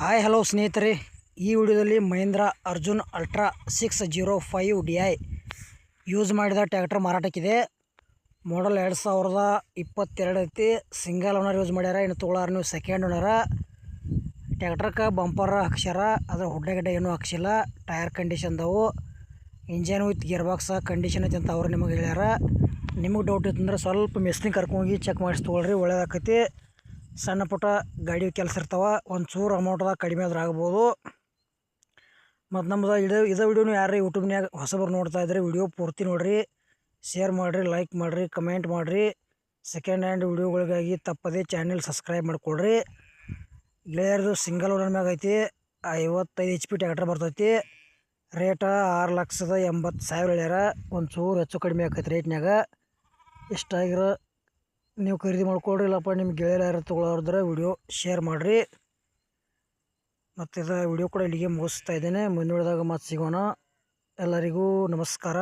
Hi hello ಸ್ನೇಹಿತರೆ, ಈ ವಿಡಿಯೋದಲ್ಲಿ Mahindra Arjun ultra 605 DI use ಮಾಡಿದ ಟ್ರ್ಯಾಕ್ಟರ್ ಮಾರಾಟಕ್ಕಿದೆ. ಮಾಡಲ್ 2022 ಐತಿ. ಸಿಂಗಲ್ ಓನರ್ ಯೂಸ್ ಮಾಡ್ಯಾರ. ಇನ್ನು ತೊಗೊಳಾರ ನೀವು ಸೆಕೆಂಡ್ ಓನರ. ಟ್ರ್ಯಾಕ್ಟರ್ಗೆ ಬಂಪರ್ ಹಾಕ್ಸ್ಯಾರ, ಅದ್ರ ಹುಡ್ಡಗಡ್ಡೆ ಏನೂ ಹಾಕ್ಸಿಲ್ಲ. ಟೈರ್ ಕಂಡೀಷನ್ದವು, engine with gear box condition ಐತಿ ಅಂತ ಅವ್ರು ನಿಮಗೆ ಹೇಳ್ಯಾರ. ನಿಮಗೆ ಡೌಟ್ ಇತ್ತಂದ್ರೆ ಸ್ವಲ್ಪ ಮೆಸ್ನಿಗೆ ಕರ್ಕೊಂಡೋಗಿ ಚೆಕ್ ಮಾಡಿಸಿ ತೊಗೊಳ್ರಿ, ಒಳ್ಳೇದಾಕೈತಿ. ಸಣ್ಣ ಪುಟ್ಟ ಗಾಡಿ ಕೆಲಸ ಇರ್ತಾವೆ, ಒಂಚೂರು ಅಮೌಂಟ್ದಾಗ ಕಡಿಮೆ ಆದ್ರೆ ಆಗ್ಬೋದು. ಮತ್ತು ನಮ್ದು ಇದೇ ವಿಡಿಯೋನು ಯಾರು ಯೂಟ್ಯೂಬ್ನಾಗ ಹೊಸಬರು ನೋಡ್ತಾ ಇದ್ರೆ ವಿಡಿಯೋ ಪೂರ್ತಿ ನೋಡಿರಿ, ಶೇರ್ ಮಾಡಿರಿ, ಲೈಕ್ ಮಾಡಿರಿ, ಕಮೆಂಟ್ ಮಾಡಿರಿ. ಸೆಕೆಂಡ್ ಹ್ಯಾಂಡ್ ವಿಡಿಯೋಗಳಿಗಾಗಿ ತಪ್ಪದೇ ಚಾನೆಲ್ ಸಬ್ಸ್ಕ್ರೈಬ್ ಮಾಡ್ಕೊಳ್ರಿ. ಗೆಳೆಯರದು ಸಿಂಗಲ್ ಓನರ್ ಮ್ಯಾಗ ಐತಿ. 55 HP ಟ್ರ್ಯಾಕ್ಟರ್ ಬರ್ತೈತಿ. ರೇಟ 6,80,000 ಹೇಳ್ಯಾರ. ಒಂಚೂರು ಹೆಚ್ಚು ಕಡಿಮೆ ಆಕೈತಿ ರೇಟ್ನಾಗ. ಇಷ್ಟಾಗಿರೋ ನೀವು ಖರೀದಿ ಮಾಡ್ಕೊಳ್ರಿ. ಇಲ್ಲಪ್ಪ ನಿಮ್ಮ ಗೆಳೆಯರು ಯಾರು ತೊಗೊಳೋರಿದ್ರೆ ವಿಡಿಯೋ ಶೇರ್ ಮಾಡಿರಿ. ಮತ್ತು ಇದು ವಿಡಿಯೋ ಕೂಡ ಇಲ್ಲಿಗೆ ಮುಗಿಸ್ತಾ ಇದ್ದೇನೆ. ಮುಂದಿನದಾಗ ಮತ್ತೆ ಸಿಗೋಣ. ಎಲ್ಲರಿಗೂ ನಮಸ್ಕಾರ.